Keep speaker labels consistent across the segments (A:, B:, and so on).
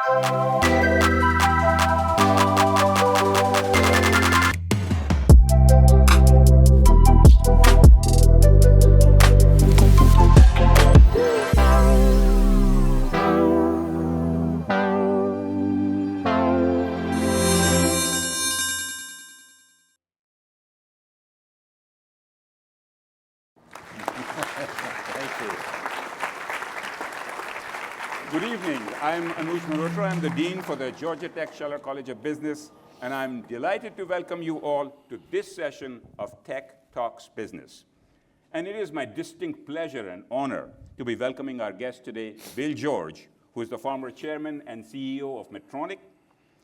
A: Good evening. I'm Anuj Mehrotra. I'm the Dean for the Georgia Tech Scheller College of Business, and I'm delighted to welcome you all to this session of Tech Talks Business. And it is my distinct pleasure and honor to be welcoming our guest today, Bill George, who is the former chairman and CEO of Medtronic.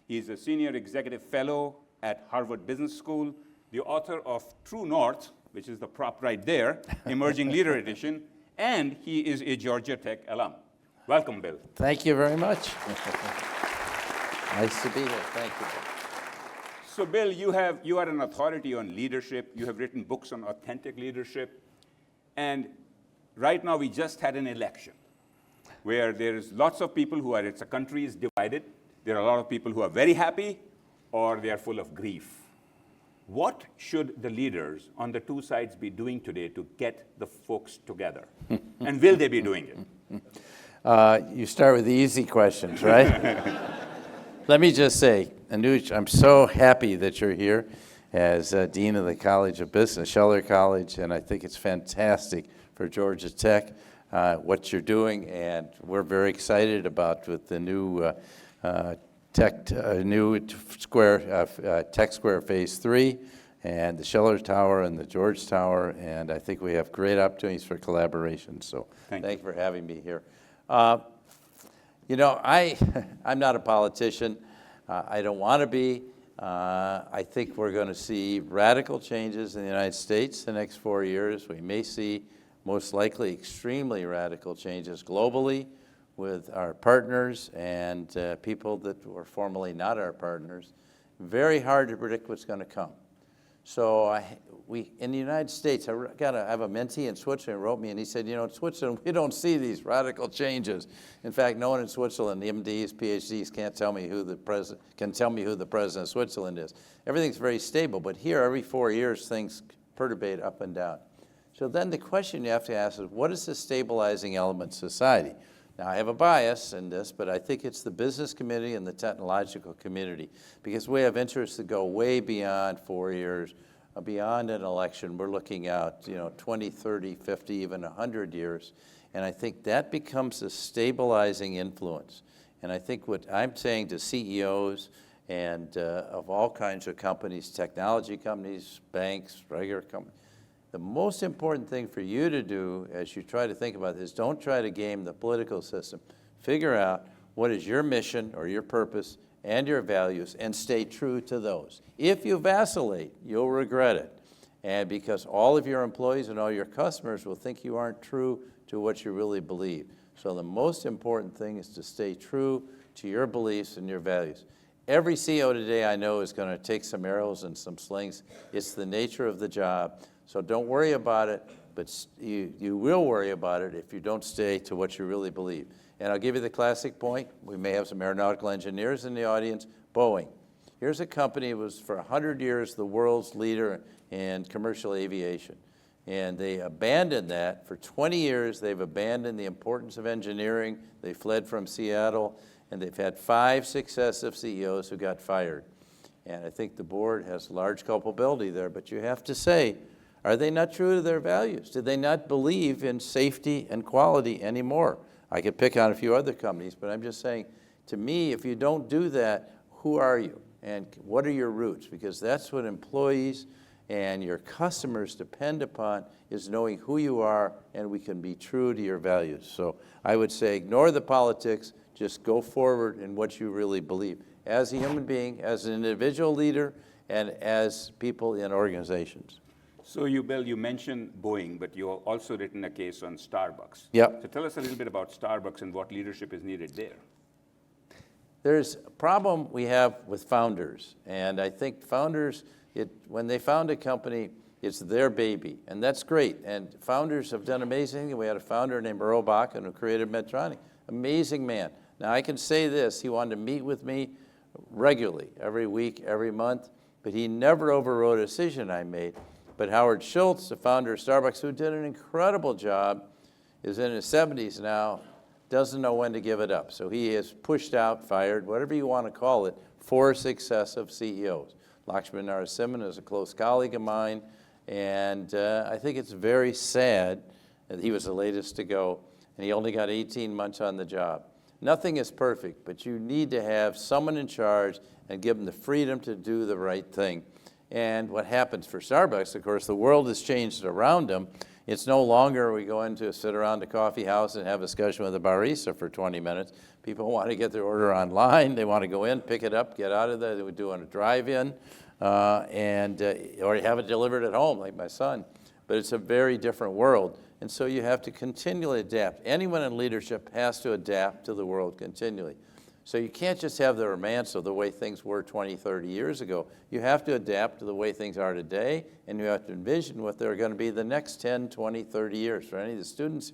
A: He's a senior executive fellow at Harvard Business School, the author of True North, which is the prop right there, Emerging Leader Edition, and he is a Georgia Tech alum. Welcome, Bill.
B: Thank you very much. Nice to be here. Thank you.
A: So, Bill, you are an authority on leadership. You have written books on authentic leadership. And right now, we just had an election where there's lots of people who are, the country is divided. There are a lot of people who are very happy or they are full of grief. What should the leaders on the two sides be doing today to get the folks together? And will they be doing it?
B: You start with the easy questions, right? Let me just say, Anuj, I'm so happy that you're here as Dean of the College of Business, Scheller College, and I think it's fantastic for Georgia Tech, what you're doing, and we're very excited about with the new Tech Square Phase 3, and the Scheller Tower and the George Tower, and I think we have great opportunities for collaboration, so thank you for having me here. You know, I'm not a politician. I don't want to be. I think we're going to see radical changes in the United States the next 4 years. We may see, most likely, extremely radical changes globally with our partners and people that were formerly not our partners. Very hard to predict what's going to come. So in the United States, I have a mentee in Switzerland who wrote me, and he said, you know, in Switzerland, we don't see these radical changes. In fact, no one in Switzerland, the MDs, PhDs, can't tell me who the president of Switzerland is. Everything's very stable, but here, every 4 years, things perturbate up and down. So then the question you have to ask is, what is the stabilizing element of society? Now, I have a bias in this, but I think it's the business community and the technological community, because we have interests that go way beyond 4 years, beyond an election. We're looking out, 20, 30, 50, even 100 years, and I think that becomes a stabilizing influence. And I think what I'm saying to CEOs and of all kinds of companies, technology companies, banks, regular companies, the most important thing for you to do as you try to think about this, don't try to game the political system. Figure out what is your mission or your purpose and your values and stay true to those. If you vacillate, you'll regret it. And because all of your employees and all your customers will think you aren't true to what you really believe. So the most important thing is to stay true to your beliefs and your values. Every CEO today I know is going to take some arrows and some slings. It's the nature of the job. So don't worry about it, but you will worry about it if you don't stay to what you really believe. And I'll give you the classic point. We may have some aeronautical engineers in the audience. Boeing. Here's a company that was for 100 years the world's leader in commercial aviation. And they abandoned that. For 20 years, they've abandoned the importance of engineering. They fled from Seattle, and they've had 5 successive CEOs who got fired. And I think the board has large culpability there, but you have to say, are they not true to their values? Did they not believe in safety and quality anymore? I could pick on a few other companies, but I'm just saying, to me, if you don't do that, who are you? And what are your roots? Because that's what employees and your customers depend upon, is knowing who you are, and we can be true to your values. So I would say ignore the politics, just go forward in what you really believe, as a human being, as an individual leader, and as people in organizations.
A: So Bill, you mentioned Boeing, but you have also written a case on Starbucks.
B: Yep.
A: So tell us a little bit about Starbucks and what leadership is needed there.
B: There's a problem we have with founders, and I think founders, when they found a company, it's their baby, and that's great. And founders have done amazing. We had a founder named Earl Bakken who created Medtronic. Amazing man. Now, I can say this, he wanted to meet with me regularly, every week, every month, but he never overrode a decision I made. But Howard Schultz, the founder of Starbucks, who did an incredible job, is in his 70s now, doesn't know when to give it up. So he has pushed out, fired, whatever you want to call it, 4 successive CEOs. Lakshman Narasimhan is a close colleague of mine, and I think it's very sad that he was the latest to go, and he only got 18 months on the job. Nothing is perfect, but you need to have someone in charge and give them the freedom to do the right thing. And what happens for Starbucks, of course, the world has changed around them. It's no longer we go in to sit around a coffee house and have a discussion with a barista for 20 minutes. People want to get their order online. They want to go in, pick it up, get out of there. They would do it on a drive-in, or have it delivered at home, like my son. But it's a very different world. And so you have to continually adapt. Anyone in leadership has to adapt to the world continually. So you can't just have the romance of the way things were 20, 30 years ago. You have to adapt to the way things are today, and you have to envision what they're going to be the next 10, 20, 30 years. For any of the students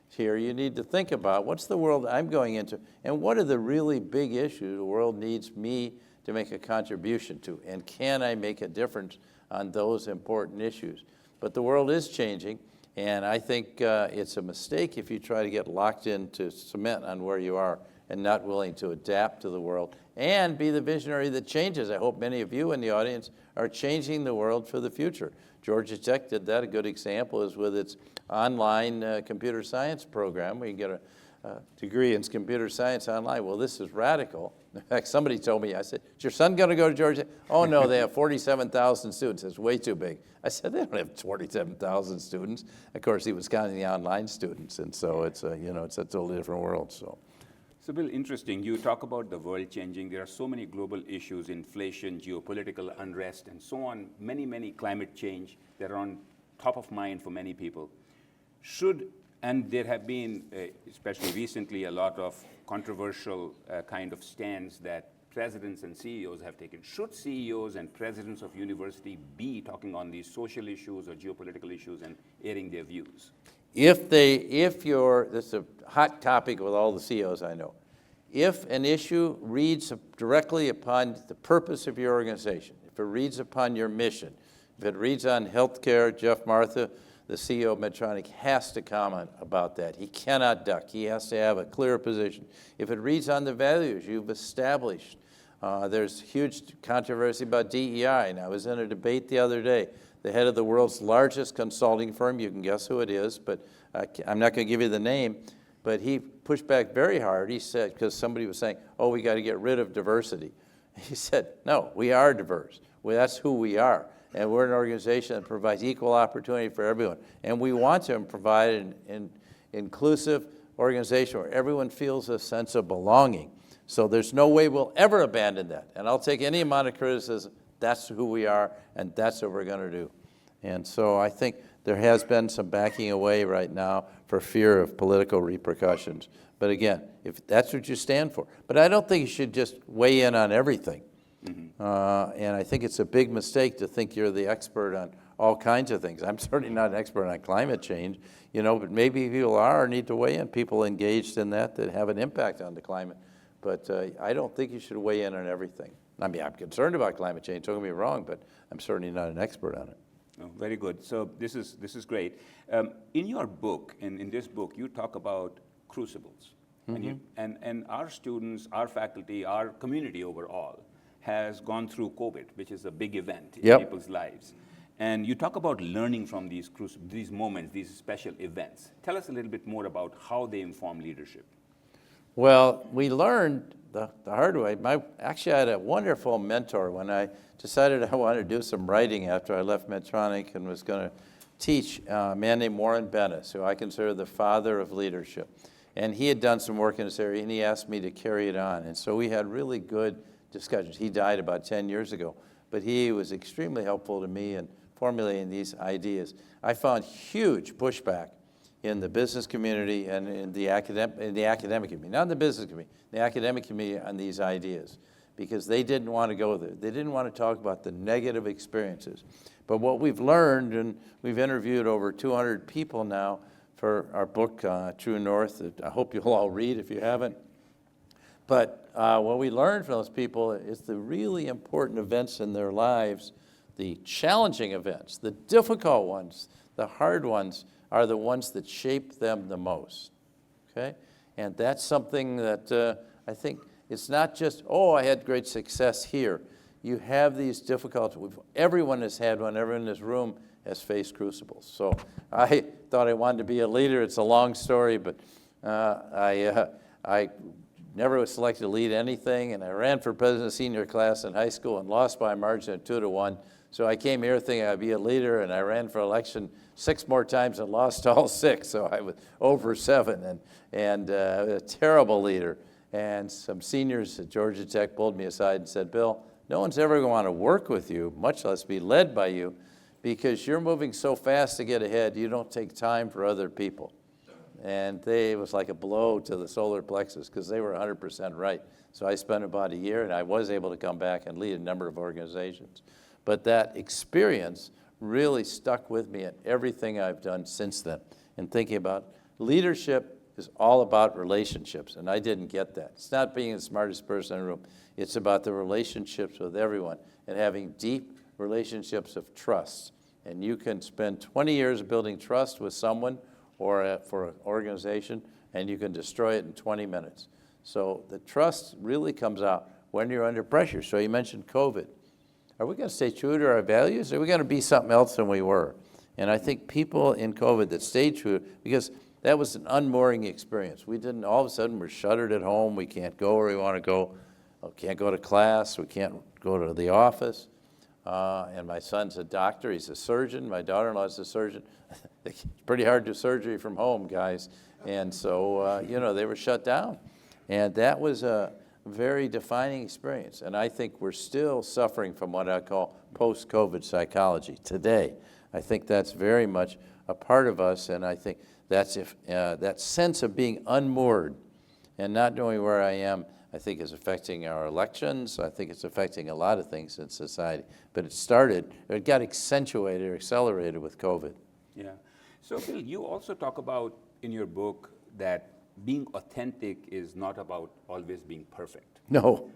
B: here, you need to think about what's the world I'm going into, and what are the really big issues the world needs me to make a contribution to, and can I make a difference on those important issues? But the world is changing, and I think it's a mistake if you try to get locked into cement on where you are and not willing to adapt to the world and be the visionary that changes. I hope many of you in the audience are changing the world for the future. Georgia Tech did that. A good example is with its online computer science program, where you get a degree in computer science online. Well, this is radical. In fact, somebody told me, I said, is your son going to go to Georgia? Oh, no, they have 47,000 students. It's way too big. I said, they don't have 47,000 students. Of course, he was counting the online students, and so it's a totally different world.
A: So, Bill, interesting. You talk about the world changing. There are so many global issues, inflation, geopolitical unrest, and so on, many climate change that are on top of mind for many people. And there have been, especially recently, a lot of controversial kind of stands that presidents and CEOs have taken. Should CEOs and presidents of university be talking on these social issues or geopolitical issues and airing their views?
B: This is a hot topic with all the CEOs I know. If an issue reads directly upon the purpose of your organization, if it reads upon your mission, if it reads on healthcare, Jeff Martha, the CEO of Medtronic, has to comment about that. He cannot duck. He has to have a clear position. If it reads on the values you've established, there's huge controversy about DEI. And I was in a debate the other day. The head of the world's largest consulting firm, you can guess who it is, but I'm not going to give you the name, but he pushed back very hard. He said, because somebody was saying, oh, we got to get rid of diversity. He said, no, we are diverse. Well, that's who we are. And we're an organization that provides equal opportunity for everyone. And we want to provide an inclusive organization where everyone feels a sense of belonging. So there's no way we'll ever abandon that. And I'll take any amount of criticism. That's who we are, and that's what we're going to do. And so I think there has been some backing away right now for fear of political repercussions. But again, if that's what you stand for. But I don't think you should just weigh in on everything. Mm-hmm. And I think it's a big mistake to think you're the expert on all kinds of things. I'm certainly not an expert on climate change, but maybe people are or need to weigh in, people engaged in that have an impact on the climate. But I don't think you should weigh in on everything. I mean, I'm concerned about climate change, don't get me wrong, but I'm certainly not an expert on it.
A: Oh, very good. So this is great. In your book, in this book, you talk about crucibles. Mm-hmm. And our students, our faculty, our community overall has gone through COVID, which is a big event in people's lives. And you talk about learning from these moments, these special events. Tell us a little bit more about how they inform leadership.
B: Well, we learned the hard way. Actually, I had a wonderful mentor when I decided I wanted to do some writing after I left Medtronic and was going to teach, a man named Warren Bennis, who I consider the father of leadership. And he had done some work in this area, and he asked me to carry it on. And so we had really good discussions. He died about 10 years ago, but he was extremely helpful to me in formulating these ideas. I found huge pushback in the business community and in the academic community, not in the business community, the academic community on these ideas, because they didn't want to go there. They didn't want to talk about the negative experiences. But what we've learned, and we've interviewed over 200 people now for our book, True North, that I hope you'll all read if you haven't, But what we learned from those people is the really important events in their lives, the challenging events, the difficult ones, the hard ones, are the ones that shape them the most, okay? And that's something that I think it's not just, oh, I had great success here. You have these difficulties. Everyone has had one. Everyone in this room has faced crucibles. So I thought I wanted to be a leader. It's a long story, but I never was selected to lead anything, and I ran for president of senior class in high school and lost by a margin of 2-1. So I came here thinking I'd be a leader, and I ran for election 6 more times and lost all 6. So I was over 7 and a terrible leader. And some seniors at Georgia Tech pulled me aside and said, Bill, no one's ever going to want to work with you, much less be led by you, because you're moving so fast to get ahead, you don't take time for other people. And it was like a blow to the solar plexus because they were 100% right. So I spent about a year, and I was able to come back and lead a number of organizations. But that experience really stuck with me in everything I've done since then. And thinking about leadership is all about relationships, and I didn't get that. It's not being the smartest person in the room. It's about the relationships with everyone and having deep relationships of trust. And you can spend 20 years building trust with someone or for an organization, and you can destroy it in 20 minutes. So the trust really comes out when you're under pressure. So you mentioned COVID. Are we going to stay true to our values, or are we going to be something else than we were? And I think people in COVID that stayed true, because that was an unmooring experience. We didn't, all of a sudden, we're shuttered at home. We can't go where we want to go. We can't go to class. We can't go to the office. And my son's a doctor. He's a surgeon. My daughter-in-law's a surgeon. It's pretty hard to do surgery from home, guys. And so, you know, they were shut down. And that was a very defining experience. And I think we're still suffering from what I call post-COVID psychology today. I think that's very much a part of us, and I think that's that sense of being unmoored and not knowing where I am, I think is affecting our elections. I think it's affecting a lot of things in society. But it got accentuated or accelerated with COVID.
A: Yeah. So, Bill, you also talk about in your book that being authentic is not about always being perfect.
B: No.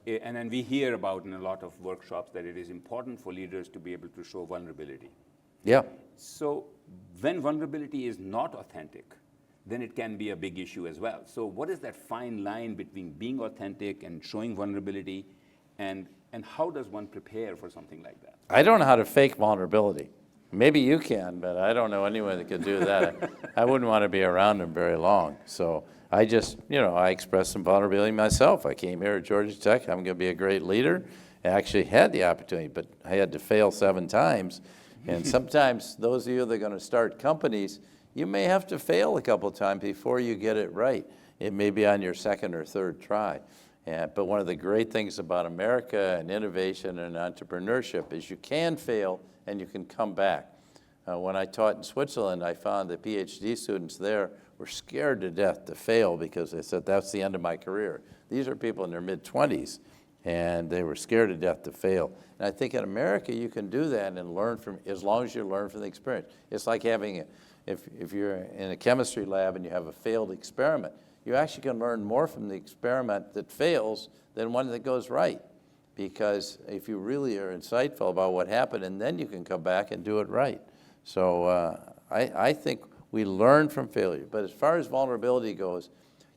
A: And then we hear about in a lot of workshops that it is important for leaders to be able to show vulnerability.
B: Yeah.
A: So when vulnerability is not authentic, then it can be a big issue as well. So what is that fine line between being authentic and showing vulnerability, and how does one prepare for something like that?
B: I don't know how to fake vulnerability. Maybe you can, but I don't know anyone that could do that. I wouldn't want to be around them very long. So I just, I expressed some vulnerability myself. I came here at Georgia Tech. I'm going to be a great leader. I actually had the opportunity, but I had to fail 7 times. And sometimes those of you that are going to start companies, you may have to fail a couple of times before you get it right. It may be on your 2nd or 3rd try. But one of the great things about America and innovation and entrepreneurship is you can fail and you can come back. When I taught in Switzerland, I found the PhD students there were scared to death to fail because they said, that's the end of my career. These are people in their mid-20s, and they were scared to death to fail. And I think in America, you can do that and learn from, as long as you learn from the experience. It's like having, if you're in a chemistry lab and you have a failed experiment, you actually can learn more from the experiment that fails than one that goes right. Because if you really are insightful about what happened, and then you can come back and do it right. So I think we learn from failure. But as far as vulnerability goes,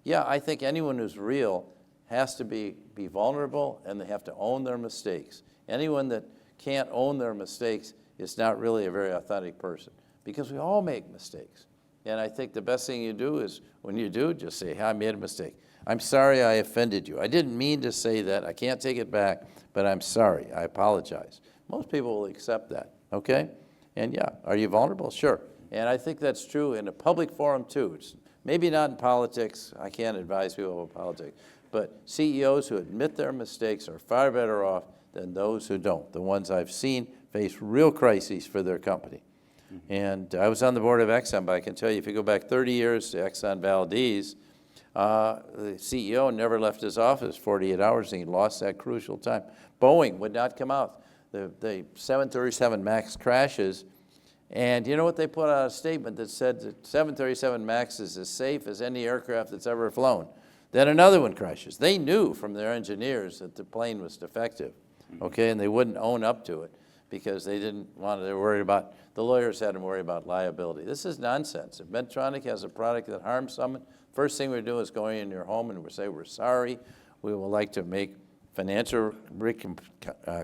B: yeah, I think anyone who's real has to be vulnerable, and they have to own their mistakes. Anyone that can't own their mistakes is not really a very authentic person, because we all make mistakes. And I think the best thing you do is, when you do, just say, hey, I made a mistake. I'm sorry I offended you. I didn't mean to say that. I can't take it back, but I'm sorry. I apologize. Most people will accept that, okay? And yeah, are you vulnerable? Sure. And I think that's true in a public forum too. It's maybe not in politics. I can't advise people about politics. But CEOs who admit their mistakes are far better off than those who don't. The ones I've seen face real crises for their company. And I was on the board of Exxon, but I can tell you, if you go back 30 years to Exxon Valdez, the CEO never left his office 48 hours, and he lost that crucial time. Boeing would not come out. The 737 MAX crashes, and you know what? They put out a statement that said that 737 MAX is as safe as any aircraft that's ever flown. Then another one crashes. They knew from their engineers that the plane was defective, okay, and they wouldn't own up to it because they didn't want to, they were worried about, the lawyers had them worry about liability. This is nonsense. If Medtronic has a product that harms someone, first thing we do is go in your home and we say, we're sorry, we would like to make financial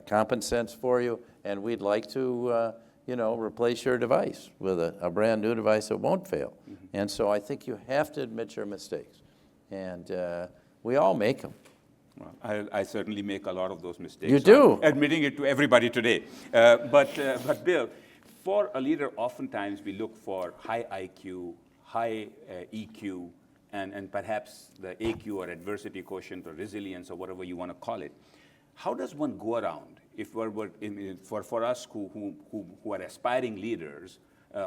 B: compensance for you, and we'd like to, you know, replace your device with a brand new device that won't fail. And so I think you have to admit your mistakes. And we all make them.
A: Well, I certainly make a lot of those mistakes.
B: You do.
A: I'm admitting it to everybody today. But Bill, for a leader, oftentimes we look for high IQ, high EQ, and perhaps the AQ or adversity quotient or resilience or whatever you want to call it. How does one go around, if for us who are aspiring leaders,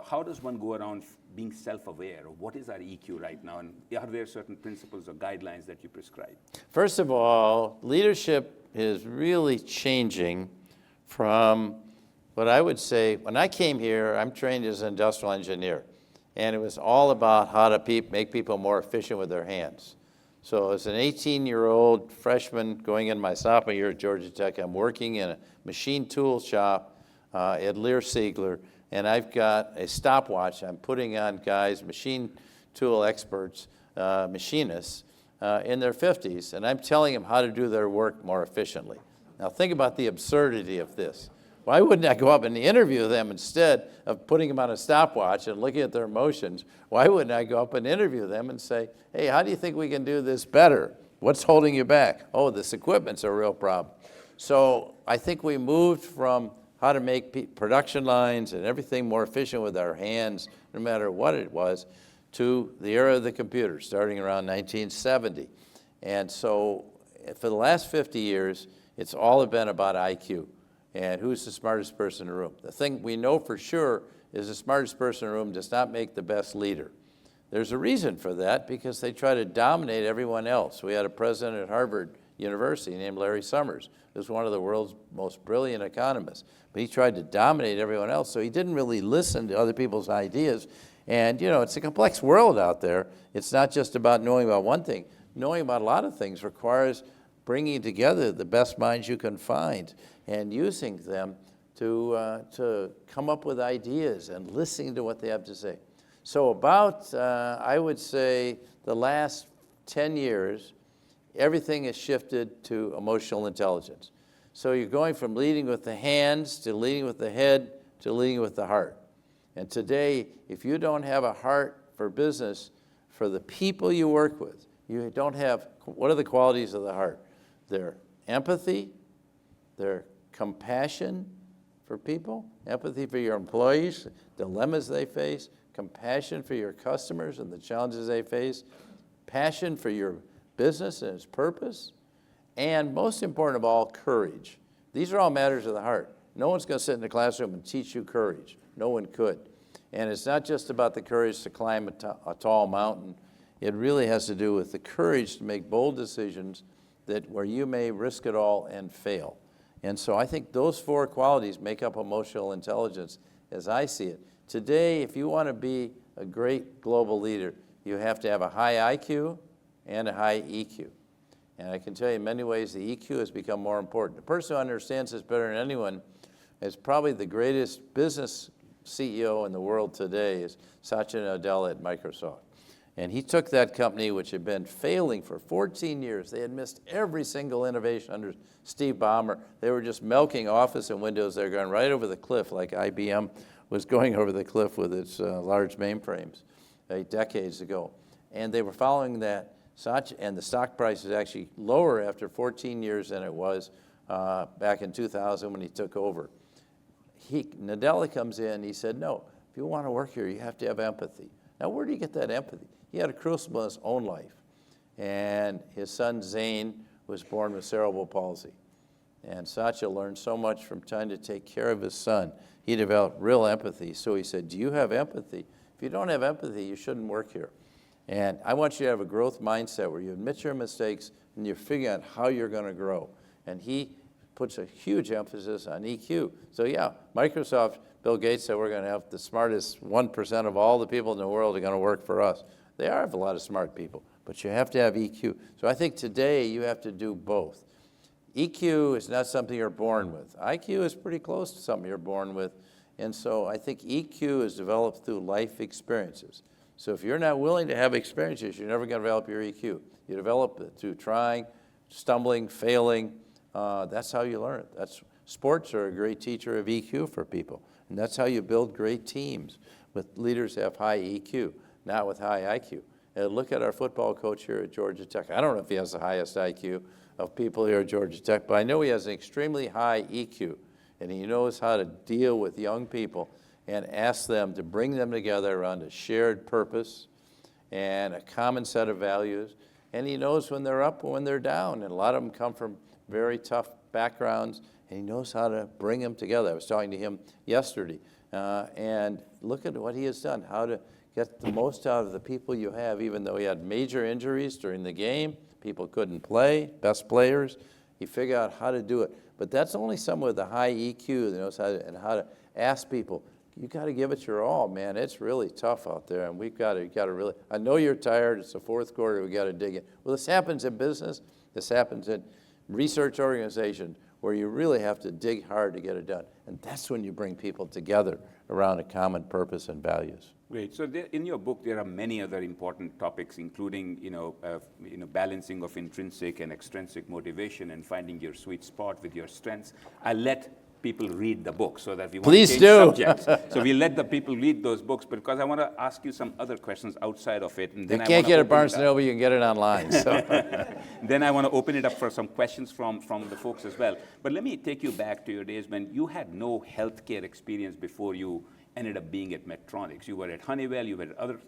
A: how does one go around being self-aware? What is our EQ right now? And are there certain principles or guidelines that you prescribe?
B: First of all, leadership is really changing from what I would say, when I came here, I'm trained as an industrial engineer. And it was all about how to make people more efficient with their hands. So as an 18-year-old freshman going in my sophomore year at Georgia Tech, I'm working in a machine tool shop at Lear Siegler, and I've got a stopwatch. I'm putting on guys, machine tool experts, machinists, in their 50s, and I'm telling them how to do their work more efficiently. Now think about the absurdity of this. Why wouldn't I go up and interview them instead of putting them on a stopwatch and looking at their emotions? Why wouldn't I go up and interview them and say, hey, how do you think we can do this better? What's holding you back? Oh, this equipment's a real problem. So I think we moved from how to make production lines and everything more efficient with our hands, no matter what it was, to the era of the computer, starting around 1970. And so for the last 50 years, it's all been about IQ. And who's the smartest person in the room? The thing we know for sure is the smartest person in the room does not make the best leader. There's a reason for that, because they try to dominate everyone else. We had a president at Harvard University named Larry Summers, who was one of the world's most brilliant economists. But he tried to dominate everyone else, so he didn't really listen to other people's ideas. And, you know, it's a complex world out there. It's not just about knowing about one thing. Knowing about a lot of things requires bringing together the best minds you can find and using them to come up with ideas and listening to what they have to say. So about, I would say, the last 10 years, everything has shifted to emotional intelligence. So you're going from leading with the hands to leading with the head to leading with the heart. And today, if you don't have a heart for business, for the people you work with, you don't have, what are the qualities of the heart? They're empathy, they're compassion for people, empathy for your employees, dilemmas they face, compassion for your customers and the challenges they face, passion for your business and its purpose, and most important of all, courage. These are all matters of the heart. No one's going to sit in the classroom and teach you courage. No one could. And it's not just about the courage to climb a tall mountain. It really has to do with the courage to make bold decisions where you may risk it all and fail. And so I think those four qualities make up emotional intelligence as I see it. Today, if you want to be a great global leader, you have to have a high IQ and a high EQ. And I can tell you in many ways the EQ has become more important. The person who understands this better than anyone is probably the greatest business CEO in the world today is Satya Nadella at Microsoft. And he took that company, which had been failing for 14 years. They had missed every single innovation under Steve Ballmer. They were just milking Office and Windows. They were going right over the cliff, like IBM was going over the cliff with its large mainframes decades ago. And they were following that. Satya, and the stock price is actually lower after 14 years than it was back in 2000 when he took over. Nadella comes in, he said, no, if you want to work here, you have to have empathy. Now, where do you get that empathy? He had a crucible in his own life. And his son, Zane, was born with cerebral palsy. And Satya learned so much from trying to take care of his son. He developed real empathy. So he said, do you have empathy? If you don't have empathy, you shouldn't work here. And I want you to have a growth mindset where you admit your mistakes and you figure out how you're going to grow. And he puts a huge emphasis on EQ. So yeah, Microsoft, Bill Gates said we're going to have the smartest 1% of all the people in the world are going to work for us. They have a lot of smart people, but you have to have EQ. So I think today you have to do both. EQ is not something you're born with. IQ is pretty close to something you're born with. And so I think EQ is developed through life experiences. So if you're not willing to have experiences, you're never going to develop your EQ. You develop it through trying, stumbling, failing. That's how you learn. Sports are a great teacher of EQ for people. And that's how you build great teams with leaders that have high EQ, not with high IQ. And look at our football coach here at Georgia Tech. I don't know if he has the highest IQ of people here at Georgia Tech, but I know he has an extremely high EQ, and he knows how to deal with young people and ask them to bring them together around a shared purpose and a common set of values. And he knows when they're up and when they're down, and a lot of them come from very tough backgrounds, and he knows how to bring them together. I was talking to him yesterday, and look at what he has done, how to get the most out of the people you have, even though he had major injuries during the game. People couldn't play, best players. He figured out how to do it. But that's only someone with a high EQ that knows how to ask people, you got to give it your all, man. It's really tough out there, and we've got to really, I know you're tired. It's the fourth quarter. We got to dig in. Well, this happens in business. This happens in research organizations where you really have to dig hard to get it done. And that's when you bring people together around a common purpose and values.
A: Great. So in your book, there are many other important topics, including balancing of intrinsic and extrinsic motivation and finding your sweet spot with your strengths. I let people read the book so that we won't change subjects. So we let the people read those books because I want to ask you some other questions outside of it. And then
B: you can't get it at Barnes & Noble, you can get it online. So.
A: Then I want to open it up for some questions from the folks as well. But let me take you back to your days when you had no healthcare experience before you ended up being at Medtronic. You were at Honeywell, you were at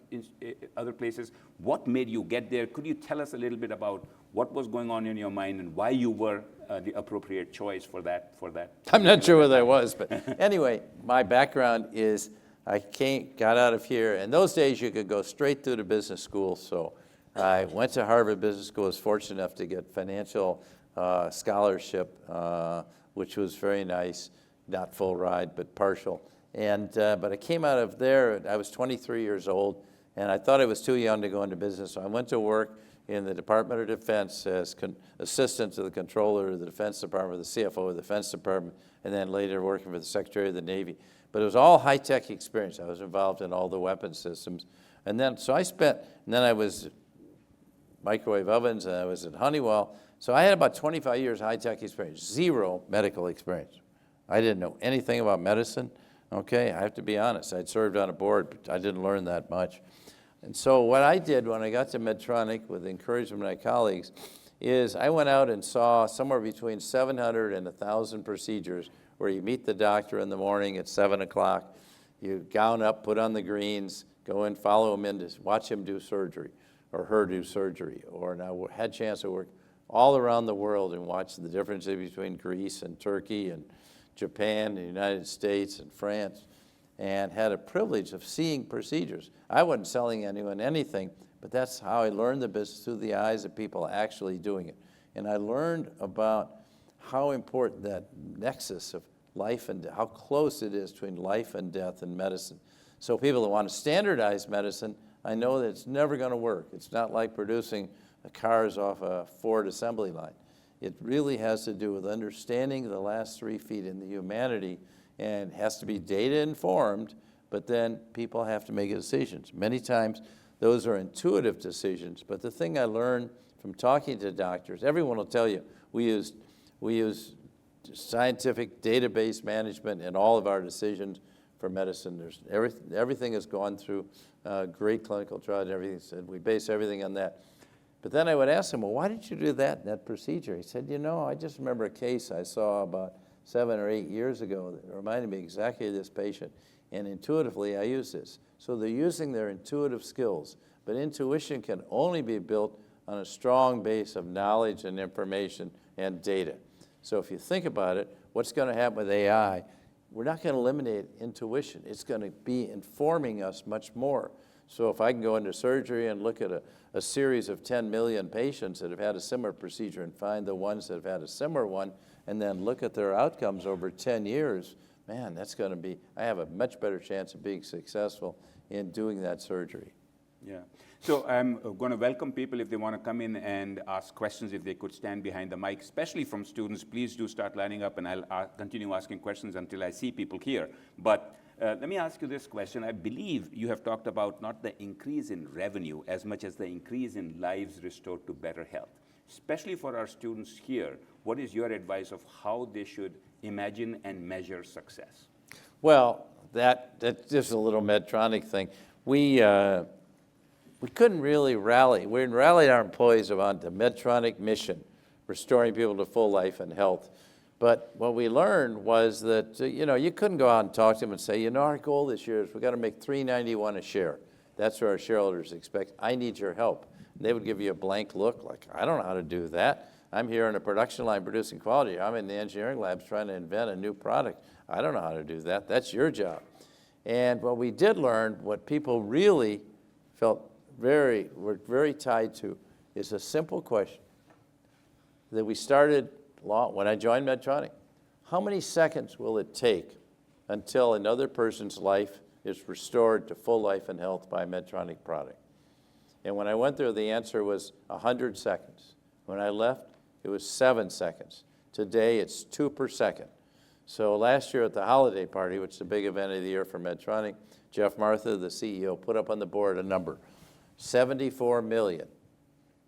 A: other places. What made you get there? Could you tell us a little bit about what was going on in your mind and why you were the appropriate choice for that?
B: I'm not sure whether I was, but anyway, my background is I got out of here. In those days, you could go straight through to business school. So I went to Harvard Business School. I was fortunate enough to get financial scholarship, which was very nice, not full ride, but partial. But I came out of there, I was 23 years old, and I thought I was too young to go into business. So I went to work in the Department of Defense as assistant to the controller of the Defense Department, the CFO of the Defense Department, and then later working for the Secretary of the Navy. But it was all high-tech experience. I was involved in all the weapon systems. And then I was microwave ovens, and I was at Honeywell. So I had about 25 years high-tech experience, zero medical experience. I didn't know anything about medicine. Okay, I have to be honest. I'd served on a board, but I didn't learn that much. And so what I did when I got to Medtronic, with the encouragement of my colleagues, is I went out and saw somewhere between 700 and 1,000 procedures where you meet the doctor in the morning at 7 o'clock, you gown up, put on the greens, go in, follow him in to watch him do surgery, or her do surgery. Or now I had a chance to work all around the world and watch the differences between Greece and Turkey and Japan, the United States, and France, and had a privilege of seeing procedures. I wasn't selling anyone anything, but that's how I learned the business, through the eyes of people actually doing it. And I learned about how important that nexus of life and how close it is between life and death in medicine. So people that want to standardize medicine, I know that it's never going to work. It's not like producing cars off a Ford assembly line. It really has to do with understanding the last 3 feet in the humanity, and has to be data informed, but then people have to make decisions. Many times those are intuitive decisions, but the thing I learned from talking to doctors, everyone will tell you, we use scientific database management in all of our decisions for medicine. Everything has gone through great clinical trials and everything, so we base everything on that. But then I would ask him, well, why did you do that procedure? He said, I just remember a case I saw about 7 or 8 years ago that reminded me exactly of this patient. And intuitively, I use this. So they're using their intuitive skills. But intuition can only be built on a strong base of knowledge and information and data. So if you think about it, what's going to happen with AI, we're not going to eliminate intuition. It's going to be informing us much more. So if I can go into surgery and look at a series of 10 million patients that have had a similar procedure and find the ones that have had a similar one, and then look at their outcomes over 10 years, man, I have a much better chance of being successful in doing that surgery.
A: Yeah. So I'm going to welcome people if they want to come in and ask questions, if they could stand behind the mic, especially from students. Please do start lining up, and I'll continue asking questions until I see people here. But let me ask you this question. I believe you have talked about not the increase in revenue as much as the increase in lives restored to better health. Especially for our students here, what is your advice of how they should imagine and measure success?
B: Well, that's just a little Medtronic thing. We couldn't really rally. We rallied our employees around the Medtronic mission, restoring people to full life and health. But what we learned was that, you couldn't go out and talk to them and say, our goal this year is we've got to make $3.91 a share. That's what our shareholders expect. I need your help. And they would give you a blank look like, I don't know how to do that. I'm here on a production line producing quality. I'm in the engineering labs trying to invent a new product. I don't know how to do that. That's your job. And what we did learn, what people really felt were very tied to, is a simple question that we started when I joined Medtronic. How many seconds will it take until another person's life is restored to full life and health by a Medtronic product? And when I went there, the answer was 100 seconds. When I left, it was 7 seconds. Today, it's 2 per second. So last year at the holiday party, which is the big event of the year for Medtronic, Jeff Martha, the CEO, put up on the board a number, 74 million.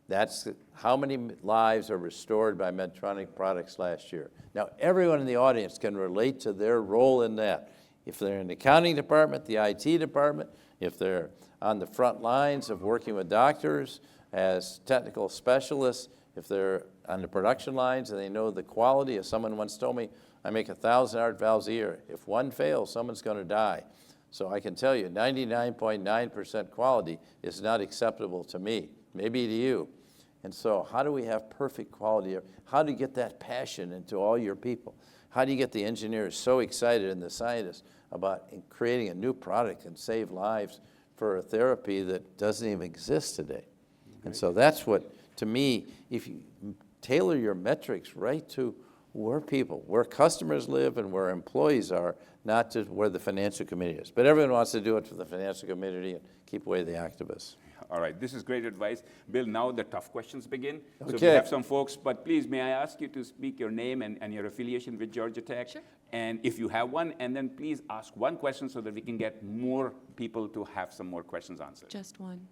B: That's how many lives are restored by Medtronic products last year. Now, everyone in the audience can relate to their role in that. If they're in the accounting department, the IT department, if they're on the front lines of working with doctors as technical specialists, if they're on the production lines and they know the quality. As someone once told me, I make 1,000 heart valves a year. If one fails, someone's going to die. So I can tell you 99.9% quality is not acceptable to me, maybe to you. And so how do we have perfect quality? How do you get that passion into all your people? How do you get the engineers so excited and the scientists about creating a new product and save lives for a therapy that doesn't even exist today? And so that's what, to me, if you tailor your metrics right to where customers live and where employees are, not just where the financial community is. But everyone wants to do it for the financial community and keep away the activists.
A: All right, this is great advice. Bill, now the tough questions begin.
B: Okay.
A: So we have some folks, but please, may I ask you to speak your name and your affiliation with Georgia Tech?
C: Sure.
A: And if you have one, and then please ask one question so that we can get more people to have some more questions answered.
C: Just one.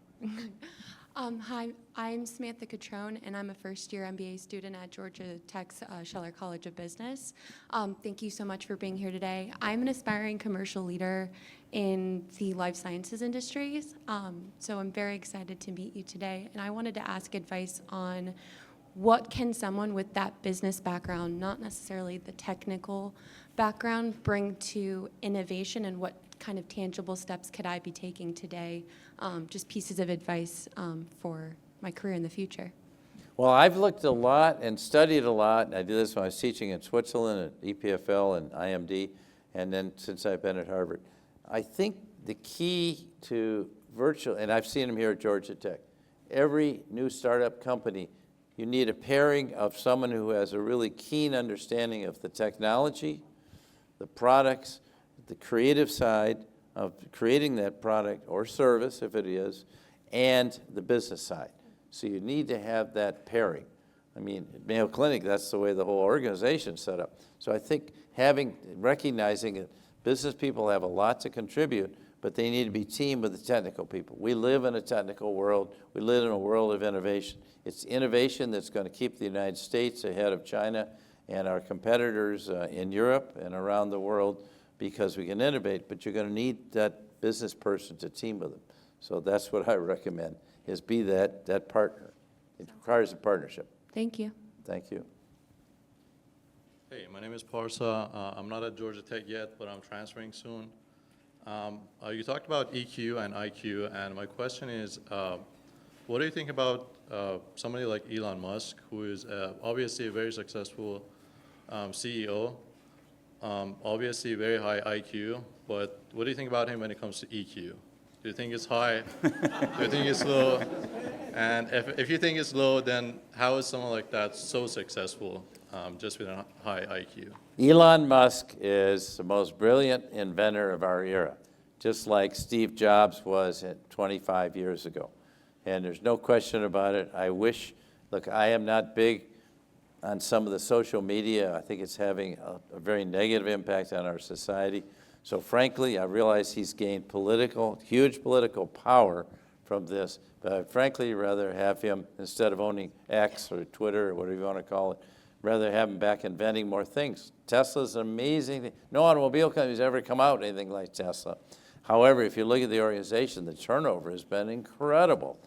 C: Hi, I'm Samantha Catrone, and I'm a first-year MBA student at Georgia Tech's Scheller College of Business. Thank you so much for being here today. I'm an aspiring commercial leader in the life sciences industries, so I'm very excited to meet you today. And I wanted to ask advice on what can someone with that business background, not necessarily the technical background, bring to innovation, and what kind of tangible steps could I be taking today? Just pieces of advice for my career in the future.
B: Well, I've looked a lot and studied a lot. I did this when I was teaching in Switzerland at EPFL and IMD, and then since I've been at Harvard. I think the key to virtual, and I've seen them here at Georgia Tech, every new startup company, you need a pairing of someone who has a really keen understanding of the technology, the products, the creative side of creating that product or service, if it is, and the business side. So you need to have that pairing. I mean, at Mayo Clinic, that's the way the whole organization's set up. So I think recognizing that business people have a lot to contribute, but they need to be teamed with the technical people. We live in a technical world. We live in a world of innovation. It's innovation that's going to keep the United States ahead of China and our competitors in Europe and around the world, because we can innovate, but you're going to need that business person to team with them. So that's what I recommend, is be that partner. It requires a partnership.
C: Thank you.
B: Thank you.
D: Hey, my name is Parsa. I'm not at Georgia Tech yet, but I'm transferring soon. You talked about EQ and IQ, and my question is, what do you think about somebody like Elon Musk, who is obviously a very successful CEO, obviously very high IQ, but what do you think about him when it comes to EQ? Do you think it's high? Do you think it's low? And if you think it's low, then how is someone like that so successful just with a high IQ?
B: Elon Musk is the most brilliant inventor of our era. just like Steve Jobs was 25 years ago. And there's no question about it. I wish, look, I am not big on some of the social media. I think it's having a very negative impact on our society. So frankly, I realize he's gained huge political power from this, but I'd frankly rather have him, instead of owning X or Twitter or whatever you want to call it, rather have him back inventing more things. Tesla's an amazing thing. No automobile company's ever come out with anything like Tesla. However, if you look at the organization, the turnover has been incredible.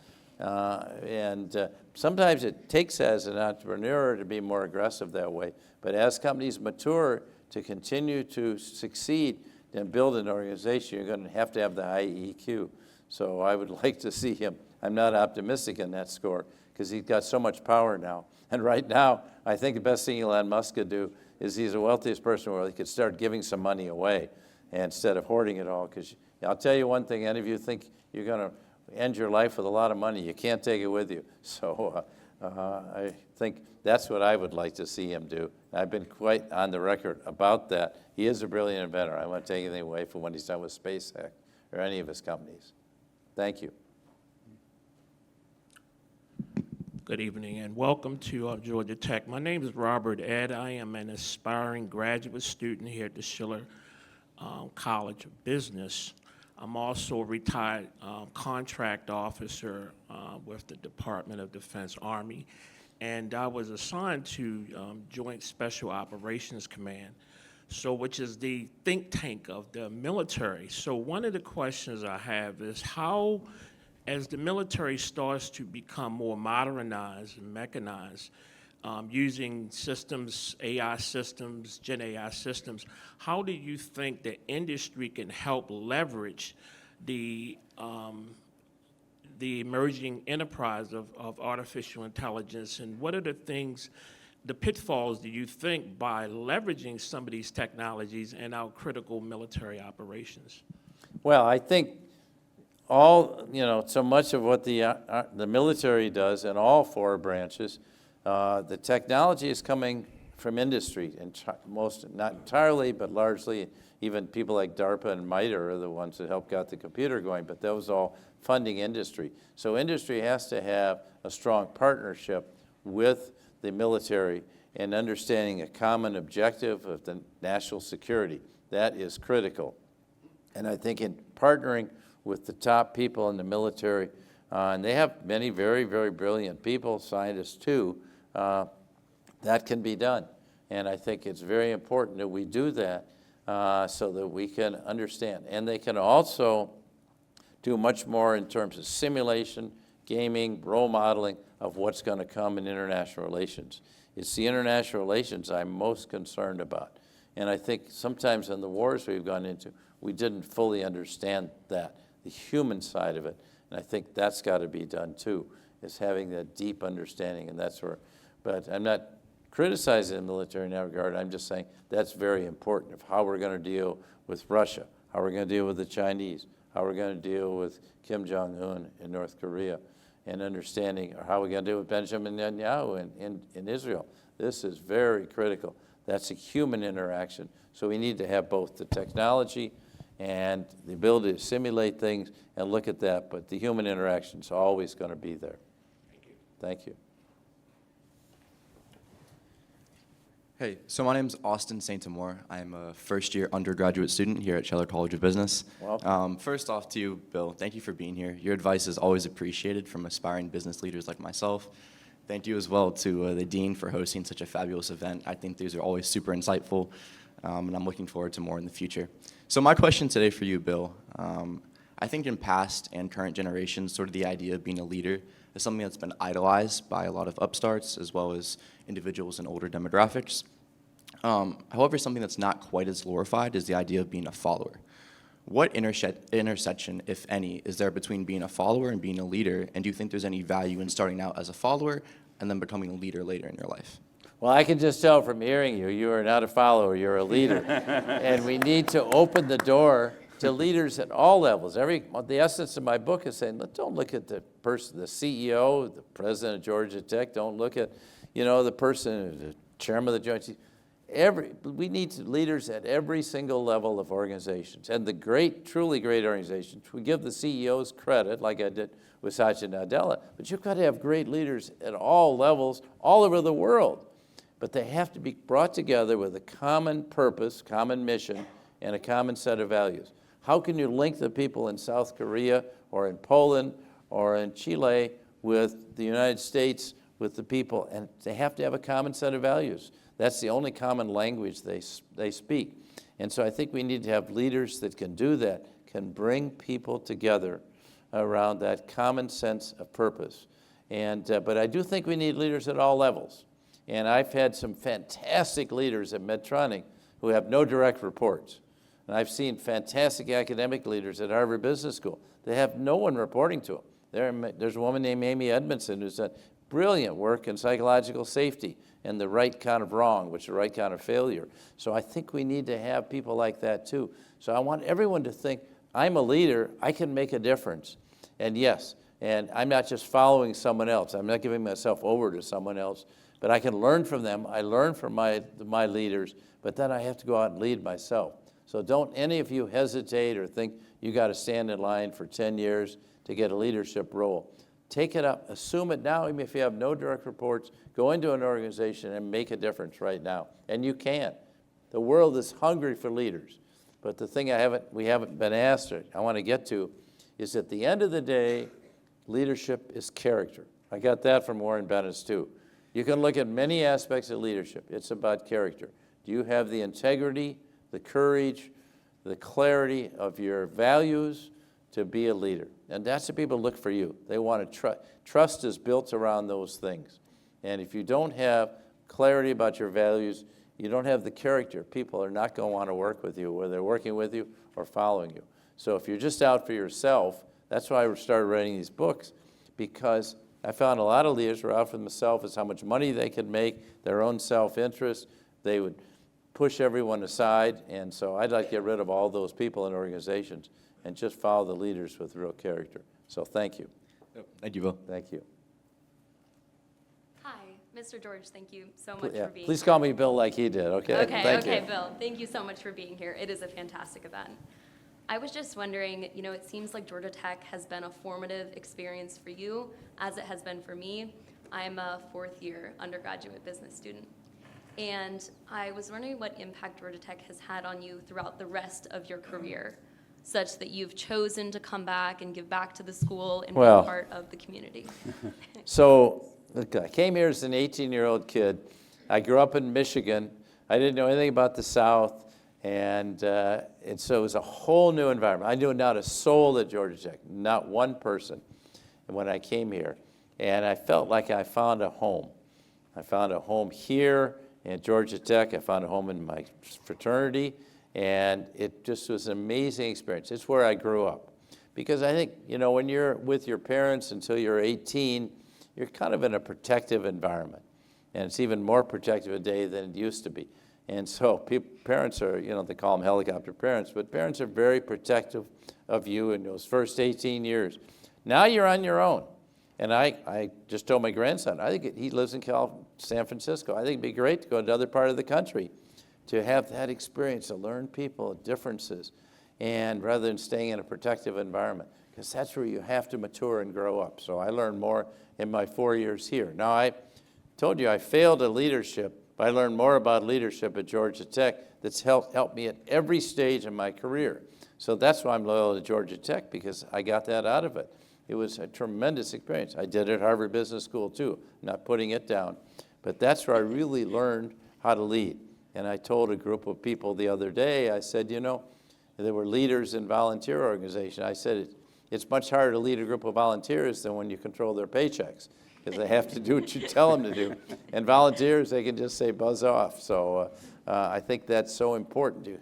B: Sometimes it takes, as an entrepreneur, to be more aggressive that way. But as companies mature, to continue to succeed and build an organization, you're going to have the high EQ. So I would like to see him. I'm not optimistic in that score because he's got so much power now. And right now, I think the best thing Elon Musk could do is he's the wealthiest person in the world. He could start giving some money away instead of hoarding it all. Because I'll tell you one thing, any of you think you're going to end your life with a lot of money, you can't take it with you. So I think that's what I would like to see him do. I've been quite on the record about that. He is a brilliant inventor. I don't want to take anything away from what he's done with SpaceX or any of his companies. Thank you.
E: Good evening and welcome to Georgia Tech. My name is Robert Ed. I am an aspiring graduate student here at the Schiller College of Business. I'm also a retired contract officer with the Department of Defense Army, and I was assigned to Joint Special Operations Command, which is the think tank of the military. So one of the questions I have is how, as the military starts to become more modernized and mechanized, using systems, AI systems, Gen AI systems, how do you think the industry can help leverage the emerging enterprise of artificial intelligence, and what are the pitfalls do you think by leveraging some of these technologies in our critical military operations?
B: Well, I think so much of what the military does in all four branches, the technology is coming from industry, and not entirely, but largely. Even people like DARPA and MITRE are the ones that helped got the computer going, but that was all funding industry. So industry has to have a strong partnership with the military and understanding a common objective of the national security. That is critical. And I think in partnering with the top people in the military, and they have many very, very brilliant people, scientists too, that can be done. And I think it's very important that we do that so that we can understand. And they can also do much more in terms of simulation, gaming, role modeling of what's going to come in international relations. It's the international relations I'm most concerned about. And I think sometimes in the wars we've gone into, we didn't fully understand that, the human side of it. And I think that's got to be done too, is having that deep understanding, and that's where, but I'm not criticizing the military in that regard. I'm just saying that's very important of how we're going to deal with Russia, how we're going to deal with the Chinese, how we're going to deal with Kim Jong-un in North Korea, and understanding how we're going to deal with Benjamin Netanyahu in Israel. This is very critical. That's a human interaction. So we need to have both the technology and the ability to simulate things and look at that, but the human interaction is always going to be there.
E: Thank you.
B: Thank you.
F: Hey, so my name's Austin St. Amore. I'm a first-year undergraduate student here at Schiller College of Business.
B: Welcome.
F: First off to you, Bill, thank you for being here. Your advice is always appreciated from aspiring business leaders like myself. Thank you as well to the Dean for hosting such a fabulous event. I think these are always super insightful, and I'm looking forward to more in the future. So my question today for you, Bill, I think in past and current generations, sort of the idea of being a leader is something that's been idolized by a lot of upstarts as well as individuals in older demographics. However, something that's not quite as glorified is the idea of being a follower. What intersection, if any, is there between being a follower and being a leader, and do you think there's any value in starting out as a follower and then becoming a leader later in your life?
B: Well, I can just tell from hearing you, you are not a follower, you're a leader. And we need to open the door to leaders at all levels. The essence of my book is saying, don't look at the person, the CEO, the president of Georgia Tech, don't look at, the person, the chairman of the Joint Chiefs. we need leaders at every single level of organizations. And the great, truly great organizations, we give the CEOs credit, like I did with Satya Nadella, but you've got to have great leaders at all levels, all over the world. But they have to be brought together with a common purpose, common mission, and a common set of values. How can you link the people in South Korea or in Poland or in Chile with the United States, with the people? And they have to have a common set of values. That's the only common language they speak. And so I think we need to have leaders that can do that, can bring people together around that common sense of purpose. But I do think we need leaders at all levels. And I've had some fantastic leaders at Medtronic who have no direct reports. And I've seen fantastic academic leaders at Harvard Business School. They have no one reporting to them. There's a woman named Amy Edmondson who's done brilliant work in psychological safety and the right kind of wrong, which is the right kind of failure. So I think we need to have people like that too. So I want everyone to think, I'm a leader, I can make a difference. And yes, and I'm not just following someone else. I'm not giving myself over to someone else, but I can learn from them. I learn from my leaders, but then I have to go out and lead myself. So don't any of you hesitate or think you got to stand in line for 10 years to get a leadership role. Take it up, assume it now, even if you have no direct reports, go into an organization and make a difference right now. And you can. The world is hungry for leaders. But the thing we haven't been asked, or I want to get to, is at the end of the day, leadership is character. I got that from Warren Bennis too. You can look at many aspects of leadership. It's about character. Do you have the integrity, the courage, the clarity of your values to be a leader? And that's what people look for you. They want to trust. Trust is built around those things. And if you don't have clarity about your values, you don't have the character, people are not going to want to work with you, whether they're working with you or following you. So if you're just out for yourself, that's why I started writing these books, because I found a lot of leaders were out for themselves as how much money they could make, their own self-interest. They would push everyone aside, and so I'd like to get rid of all those people in organizations and just follow the leaders with real character. So thank you.
F: Thank you, Bill.
B: Thank you.
G: Hi, Mr. George, thank you so much
B: Yeah,
G: for being
B: please
G: here.
B: call me Bill like he did, okay? Thank you.
G: Bill. Thank you so much for being here. It is a fantastic event. I was just wondering, it seems like Georgia Tech has been a formative experience for you, as it has been for me. I'm a fourth-year undergraduate business student. And I was wondering what impact Georgia Tech has had on you throughout the rest of your career, such that you've chosen to come back and give back to the school and be part of the community.
B: So look, I came here as an 18-year-old kid. I grew up in Michigan. I didn't know anything about the South. And so it was a whole new environment. I knew not a soul at Georgia Tech, not one person when I came here. And I felt like I found a home. I found a home here at Georgia Tech. I found a home in my fraternity. And it just was an amazing experience. It's where I grew up. Because I think, when you're with your parents until you're 18, you're kind of in a protective environment. And it's even more protective today than it used to be. And so parents are, they call them helicopter parents, but parents are very protective of you in those first 18 years. Now you're on your own. And I just told my grandson, I think he lives in San Francisco. I think it'd be great to go to another part of the country to have that experience, to learn people, differences, and rather than staying in a protective environment, because that's where you have to mature and grow up. So I learned more in my 4 years here. Now, I told you I failed at leadership, but I learned more about leadership at Georgia Tech that's helped me at every stage of my career. So that's why I'm loyal to Georgia Tech, because I got that out of it. It was a tremendous experience. I did it at Harvard Business School too, not putting it down. But that's where I really learned how to lead. And I told a group of people the other day, I said, there were leaders in volunteer organizations. I said, it's much harder to lead a group of volunteers than when you control their paychecks, because they have to do what you tell them to do. And volunteers, they can just say buzz off. So I think that's so important.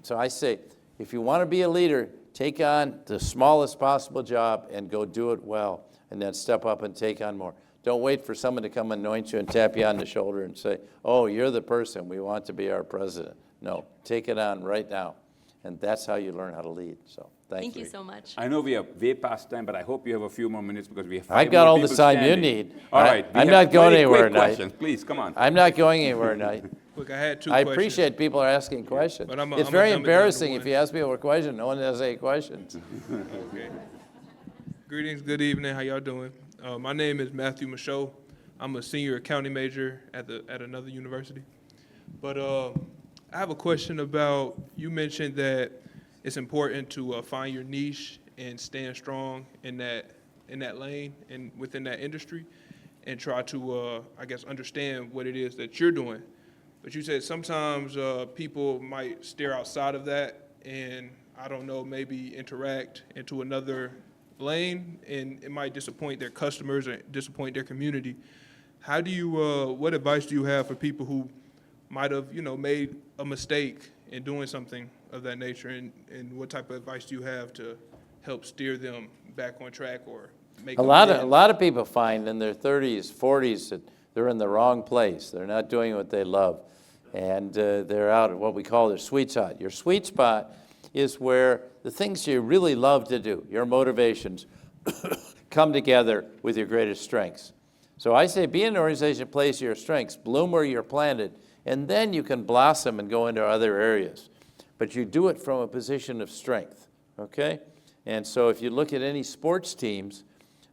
B: So I say, if you want to be a leader, take on the smallest possible job and go do it well, and then step up and take on more. Don't wait for someone to come anoint you and tap you on the shoulder and say, oh, you're the person, we want to be our president. No, take it on right now. And that's how you learn how to lead. So thank you.
G: Thank you so much.
A: I know we are way past time, but I hope you have a few more minutes because we have 5
B: I've got
A: more
B: all the
A: people
B: time
A: standing.
B: you need.
A: All right.
B: I'm not going anywhere tonight.
A: Questions. Please, come on.
B: I'm not going anywhere tonight.
H: quick. I had two
B: I
H: questions.
B: appreciate people are asking questions.
H: But I'm
B: It's
H: a
B: very
H: dumb it down to
B: embarrassing if
H: one.
B: you ask people a question, no one has any questions.
H: Okay. Greetings, good evening. How y'all doing? My name is Matthew Michaud. I'm a senior accounting major at another university. But I have a question about, you mentioned that it's important to find your niche and stand strong in that lane and within that industry, and try to, I guess, understand what it is that you're doing. But you said sometimes people might steer outside of that and, I don't know, maybe interact into another lane, and it might disappoint their customers or disappoint their community. How do you, what advice do you have for people who might have, made a mistake in doing something of that nature, and what type of advice do you have to help steer them back on track or make
B: A lot of people find in their 30s, 40s that they're in the wrong place. They're not doing what they love, and they're out at what we call their sweet spot. Your sweet spot is where the things you really love to do, your motivations, come together with your greatest strengths. So I say be in an organization that plays to your strengths, bloom where you're planted, and then you can blossom and go into other areas. But you do it from a position of strength, okay? And so if you look at any sports teams,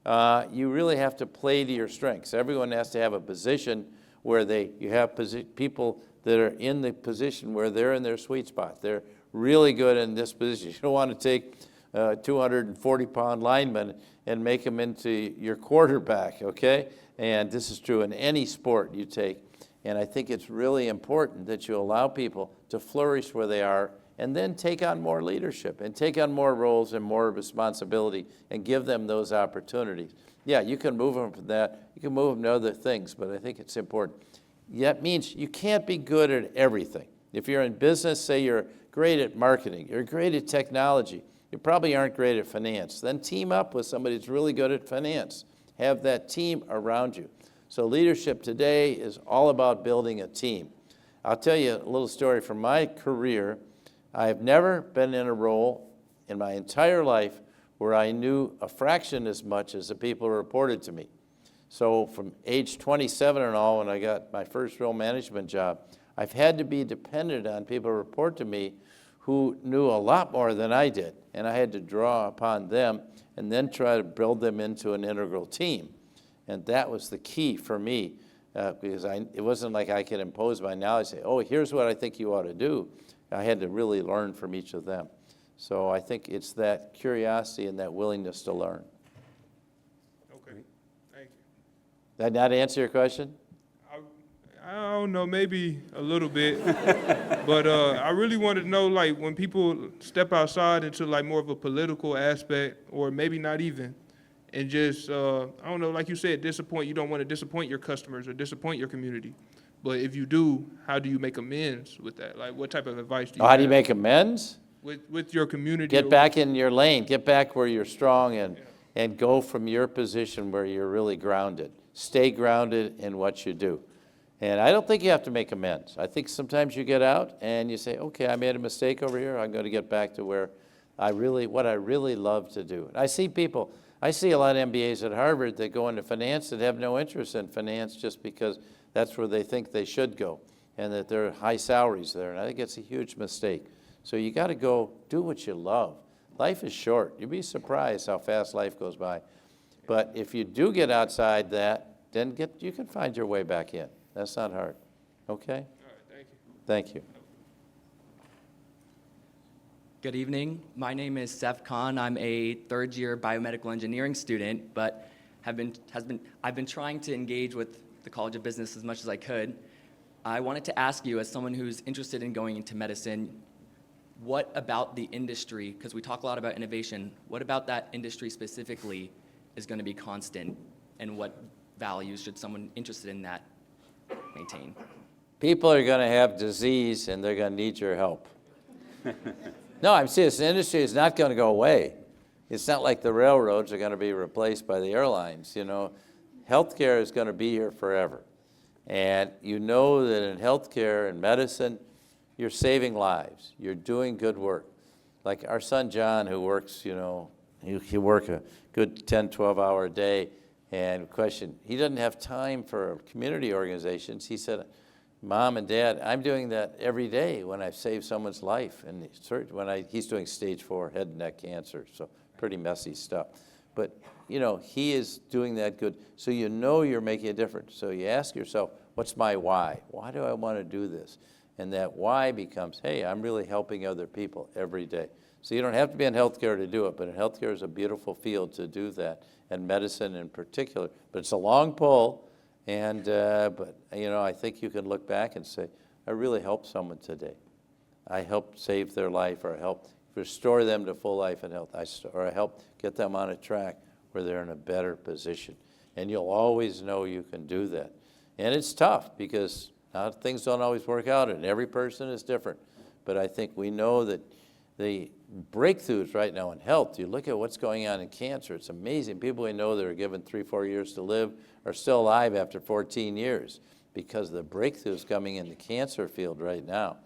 B: you really have to play to your strengths. Everyone has to have a position where you have people that are in the position where they're in their sweet spot. They're really good in this position. You don't want to take a 240-pound lineman and make him into your quarterback, okay? And this is true in any sport you take. And I think it's really important that you allow people to flourish where they are and then take on more leadership and take on more roles and more responsibility and give them those opportunities. Yeah, you can move them from that. You can move them to other things, but I think it's important. That means you can't be good at everything. If you're in business, say you're great at marketing, you're great at technology, you probably aren't great at finance. Then team up with somebody who's really good at finance. Have that team around you. So leadership today is all about building a team. I'll tell you a little story from my career. I have never been in a role in my entire life where I knew a fraction as much as the people who reported to me. So from age 27 and all, when I got my first real management job, I've had to be dependent on people who report to me who knew a lot more than I did. And I had to draw upon them and then try to build them into an integral team. And that was the key for me, because it wasn't like I could impose my knowledge, say, oh, here's what I think you ought to do. I had to really learn from each of them. So I think it's that curiosity and that willingness to learn.
H: Okay, thank you.
B: Did that not answer your question?
H: I don't know, maybe a little bit, but I really wanted to know, like, when people step outside into like more of a political aspect, or maybe not even, and just, I don't know, like you said, you don't want to disappoint your customers or disappoint your community. But if you do, how do you make amends with that? Like, what type of advice do you
B: How
H: have?
B: do you make amends?
H: With your community?
B: Get back in your lane. Get back where you're strong and go from your position where you're really grounded. Stay grounded in what you do. And I don't think you have to make amends. I think sometimes you get out and you say, okay, I made a mistake over here. I'm going to get back to what I really love to do. And I see a lot of MBAs at Harvard that go into finance that have no interest in finance just because that's where they think they should go and that there are high salaries there. And I think it's a huge mistake. So you got to go do what you love. Life is short. You'd be surprised how fast life goes by. But if you do get outside that, then you can find your way back in. That's not hard. Okay?
H: All right, thank you.
B: Thank you.
I: Good evening. My name is Seth Khan. I'm a third-year biomedical engineering student, but I've been trying to engage with the College of Business as much as I could. I wanted to ask you, as someone who's interested in going into medicine, what about the industry, because we talk a lot about innovation, what about that industry specifically is going to be constant, and what values should someone interested in that maintain?
B: People are going to have disease and they're going to need your help. No, I'm serious. The industry is not going to go away. It's not like the railroads are going to be replaced by the airlines. You know, healthcare is going to be here forever. And you know that in healthcare and medicine, you're saving lives. You're doing good work. Like our son John, who works, you know, he work a good 10, 12-hour day. And question, he doesn't have time for community organizations. He said, Mom and Dad, I'm doing that every day when I save someone's life. And he's doing stage 4 head and neck cancer, so pretty messy stuff. But, he is doing that good. So you're making a difference. So you ask yourself, what's my why? Why do I want to do this? And that why becomes, hey, I'm really helping other people every day. So you don't have to be in healthcare to do it, but healthcare is a beautiful field to do that, and medicine in particular. But it's a long pull, and I think you can look back and say, I really helped someone today. I helped save their life, or I helped restore them to full life and health, or I helped get them on a track where they're in a better position. And you'll always know you can do that. And it's tough because things don't always work out, and every person is different. But I think we know that the breakthroughs right now in health, you look at what's going on in cancer, it's amazing. People we know that are given 3-4 years to live are still alive after 14 years because of the breakthroughs coming in the cancer field right now.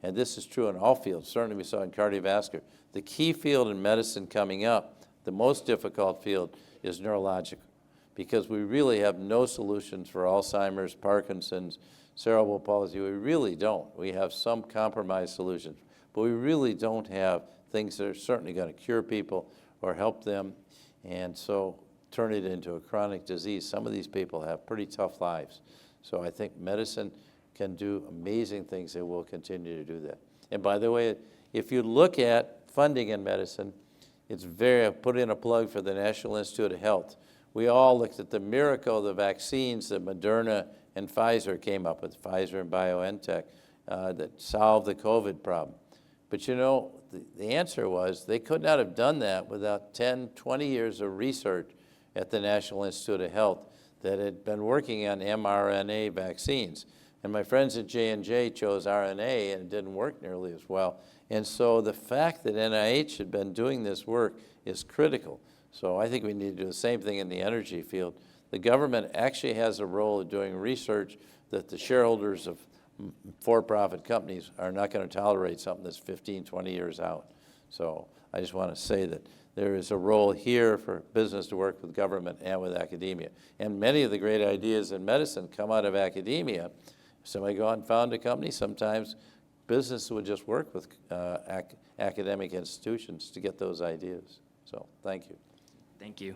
B: And this is true in all fields. Certainly we saw in cardiovascular. The key field in medicine coming up, the most difficult field, is neurological, because we really have no solutions for Alzheimer's, Parkinson's, cerebral palsy. We really don't. We have some compromised solutions, but we really don't have things that are certainly going to cure people or help them, and so turn it into a chronic disease. Some of these people have pretty tough lives. So I think medicine can do amazing things, and will continue to do that. And by the way, if you look at funding in medicine, I put in a plug for the National Institute of Health. We all looked at the miracle of the vaccines that Moderna and Pfizer came up with, Pfizer and BioNTech, that solved the COVID problem. But the answer was they could not have done that without 10, 20 years of research at the National Institute of Health that had been working on mRNA vaccines. And my friends at J&J chose RNA, and it didn't work nearly as well. And so the fact that NIH had been doing this work is critical. So I think we need to do the same thing in the energy field. The government actually has a role of doing research that the shareholders of for-profit companies are not going to tolerate something that's 15, 20 years out. So I just want to say that there is a role here for business to work with government and with academia. And many of the great ideas in medicine come out of academia. Somebody go out and found a company. Sometimes business would just work with academic institutions to get those ideas. So thank you.
I: Thank you.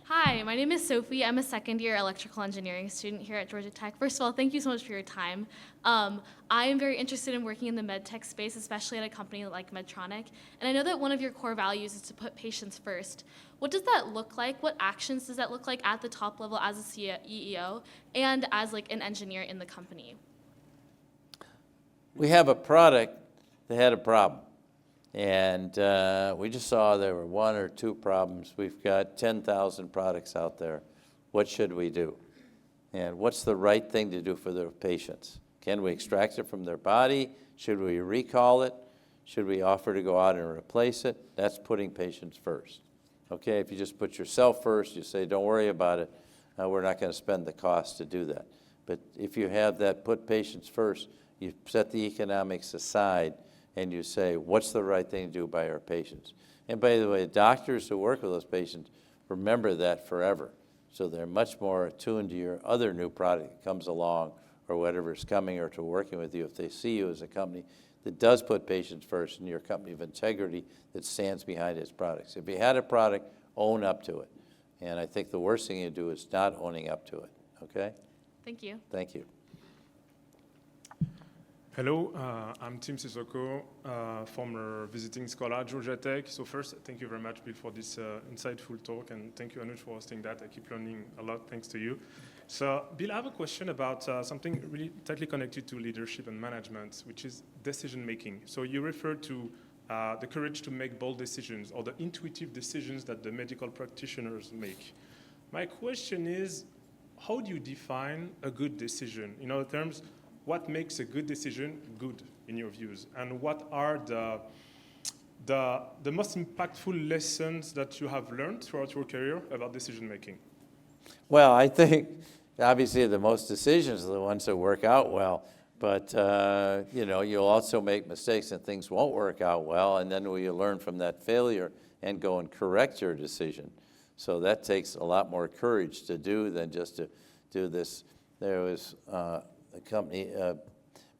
J: Hi, my name is Sophie. I'm a second-year electrical engineering student here at Georgia Tech. First of all, thank you so much for your time. I am very interested in working in the med tech space, especially at a company like Medtronic. And I know that one of your core values is to put patients first. What does that look like? What actions does that look like at the top level as a CEO and as an engineer in the company?
B: We have a product that had a problem. And we just saw there were 1 or 2 problems. We've got 10,000 products out there. What should we do? And what's the right thing to do for the patients? Can we extract it from their body? Should we recall it? Should we offer to go out and replace it? That's putting patients first. Okay, if you just put yourself first, you say, don't worry about it. We're not going to spend the cost to do that. But if you have that put patients first, you set the economics aside, and you say, what's the right thing to do by our patients? And by the way, doctors who work with those patients remember that forever. So they're much more attuned to your other new product that comes along or whatever's coming, or to working with you if they see you as a company that does put patients first and you're a company of integrity that stands behind its products. If you had a product, own up to it. And I think the worst thing you do is not owning up to it, okay?
J: Thank you.
B: Thank you.
K: Hello, I'm Tim Sissoko, former visiting scholar at Georgia Tech. So first, thank you very much, Bill, for this insightful talk, and thank you, Anuj, for hosting that. I keep learning a lot thanks to you. So, Bill, I have a question about something really tightly connected to leadership and management, which is decision-making. So you referred to the courage to make bold decisions, or the intuitive decisions that the medical practitioners make. My question is, how do you define a good decision? In other terms, what makes a good decision good in your views, and what are the most impactful lessons that you have learned throughout your career about decision making?
B: Well, I think obviously the most decisions are the ones that work out well, but you'll also make mistakes and things won't work out well, and then will you learn from that failure and go and correct your decision? So that takes a lot more courage to do than just to do this there was a company,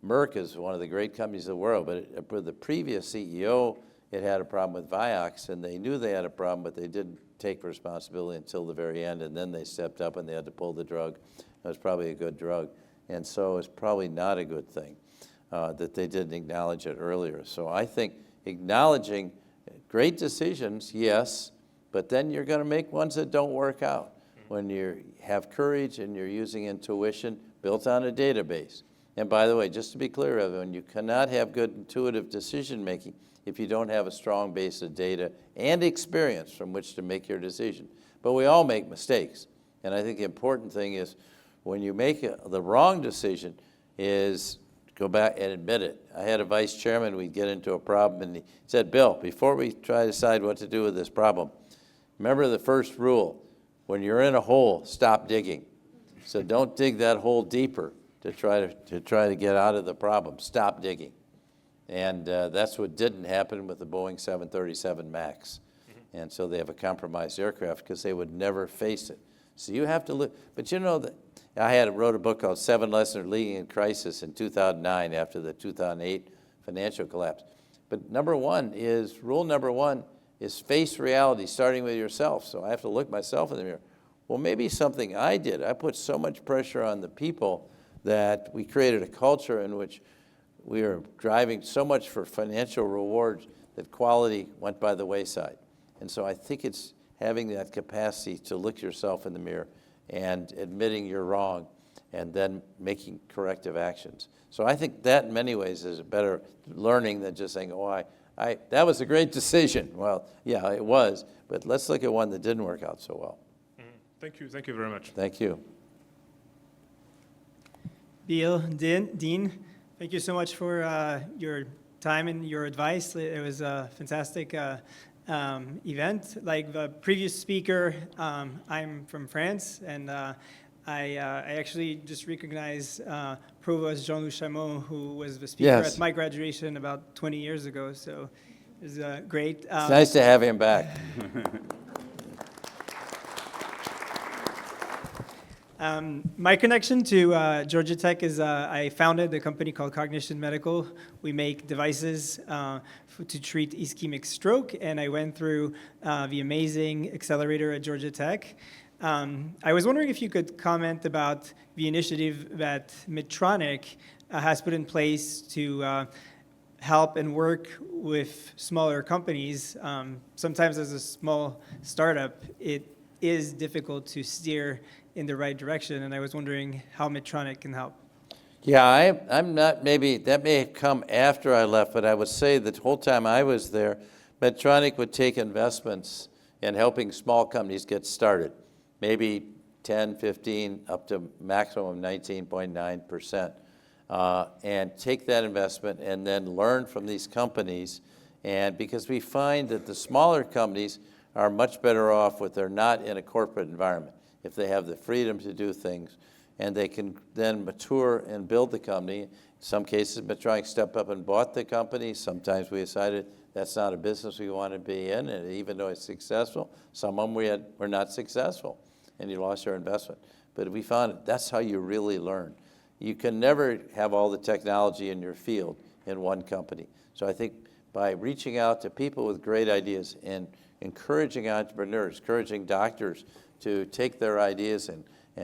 B: Merck is one of the great companies in the world, but with the previous CEO, it had a problem with Vioxx, and they knew they had a problem, but they didn't take responsibility until the very end, and then they stepped up and they had to pull the drug. It was probably a good drug. And so it's probably not a good thing that they didn't acknowledge it earlier. So I think acknowledging great decisions, yes, but then you're going to make ones that don't work out. When you have courage and you're using intuition built on a database. And by the way, just to be clear, everyone, you cannot have good intuitive decision making if you don't have a strong base of data and experience from which to make your decision. But we all make mistakes. And I think the important thing is when you make the wrong decision is go back and admit it. I had a vice chairman, we'd get into a problem, and he said, Bill, before we try to decide what to do with this problem, remember the first rule, when you're in a hole, stop digging. So don't dig that hole deeper to try to get out of the problem. Stop digging. And that's what didn't happen with the Boeing 737 MAX. And so they have a compromised aircraft because they would never face it. So you have to look, but you know that I wrote a book called 7 Lessons Leading in Crisis in 2009 after the 2008 financial collapse. But rule number one is face reality, starting with yourself. So I have to look myself in the mirror. Well, maybe something I did, I put so much pressure on the people that we created a culture in which we were driving so much for financial rewards that quality went by the wayside. And so I think it's having that capacity to look yourself in the mirror and admitting you're wrong and then making corrective actions. So I think that in many ways is a better learning than just saying, oh, that was a great decision. Well, yeah, it was, but let's look at one that didn't work out so well.
K: Thank you very much.
B: Thank you.
L: Bill, Dean, thank you so much for your time and your advice. It was a fantastic event. Like the previous speaker, I'm from France, and I actually just recognized Provost Jean-Louis Chameau, who was the speaker at my graduation about 20 years ago. So it was great.
B: It's nice to have him back.
L: My connection to Georgia Tech is I founded a company called Cognition Medical. We make devices to treat ischemic stroke, and I went through the amazing accelerator at Georgia Tech. I was wondering if you could comment about the initiative that Medtronic has put in place to help and work with smaller companies. Sometimes as a small startup, it is difficult to steer in the right direction, and I was wondering how Medtronic can help.
B: Yeah, I'm not, maybe, that may have come after I left, but I would say the whole time I was there, Medtronic would take investments in helping small companies get started, maybe 10, 15, up to maximum 19.9%, and take that investment and then learn from these companies. And because we find that the smaller companies are much better off if they're not in a corporate environment, if they have the freedom to do things, and they can then mature and build the company. In some cases, Medtronic stepped up and bought the company. Sometimes we decided that's not a business we want to be in, and even though it's successful, some of them were not successful, and you lost your investment. But we found that's how you really learn. You can never have all the technology in your field in one company. So I think by reaching out to people with great ideas and encouraging entrepreneurs, encouraging doctors to take their ideas and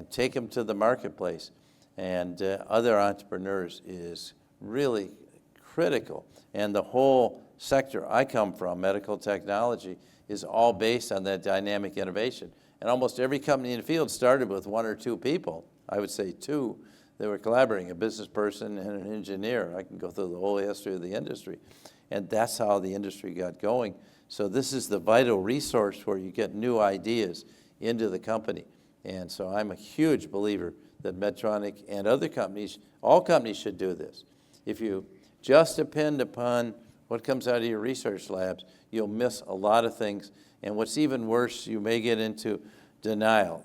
B: take them to the marketplace and other entrepreneurs is really critical. And the whole sector I come from, medical technology, is all based on that dynamic innovation. And almost every company in the field started with 1 or 2 people, I would say 2, that were collaborating, a business person and an engineer. I can go through the whole history of the industry. And that's how the industry got going. So this is the vital resource where you get new ideas into the company. And so I'm a huge believer that Medtronic and other companies, all companies should do this. If you just depend upon what comes out of your research labs, you'll miss a lot of things. And what's even worse, you may get into denial,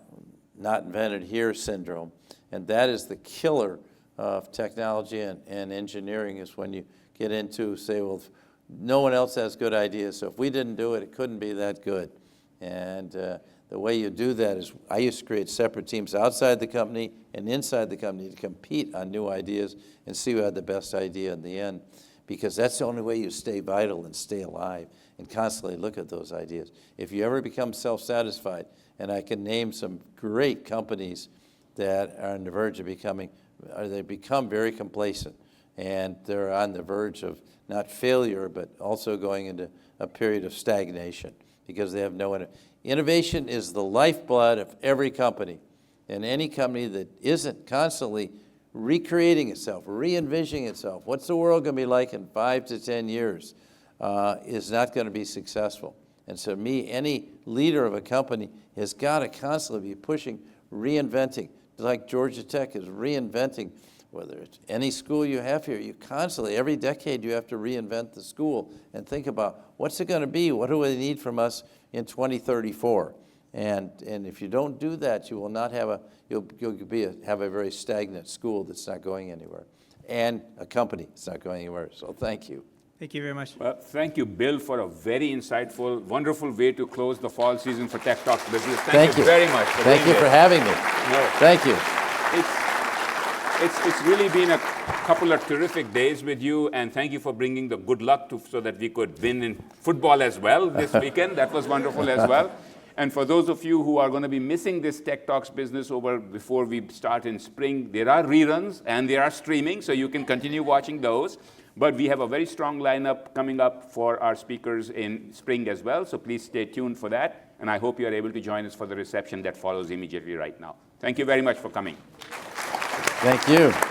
B: not invented here syndrome. And that is the killer of technology and engineering, is when you get into, say, well, no one else has good ideas, so if we didn't do it, it couldn't be that good. And the way you do that is I used to create separate teams outside the company and inside the company to compete on new ideas and see who had the best idea in the end, because that's the only way you stay vital and stay alive and constantly look at those ideas. If you ever become self-satisfied, and I can name some great companies that are on the verge of becoming, or they become very complacent, and they're on the verge of not failure, but also going into a period of stagnation because they have no innovation is the lifeblood of every company, and any company that isn't constantly recreating itself, re-envisioning itself, what's the world going to be like in 5 to 10 years, is not going to be successful. And so to me, any leader of a company has got to constantly be pushing, reinventing, like Georgia Tech is reinventing. Whether it's any school you have here, you constantly, every decade you have to reinvent the school and think about what's it going to be, what do they need from us in 2034? And if you don't do that, you will not have you'll have a very stagnant school that's not going anywhere, and a company that's not going anywhere. So thank you.
L: Thank you very much.
A: Well, thank you, Bill, for a very insightful, wonderful way to close the fall season for Tech Talks Business. Thank you very much.
B: Thank you for having me.
A: No.
B: Thank you.
A: It's really been a couple of terrific days with you, and thank you for bringing the good luck so that we could win in football as well this weekend. That was wonderful as well. And for those of you who are going to be missing this Tech Talks Business before we start in spring, there are reruns and there are streaming, so you can continue watching those. But we have a very strong lineup coming up for our speakers in spring as well, so please stay tuned for that. And I hope you are able to join us for the reception that follows immediately right now. Thank you very much for coming.
B: Thank you.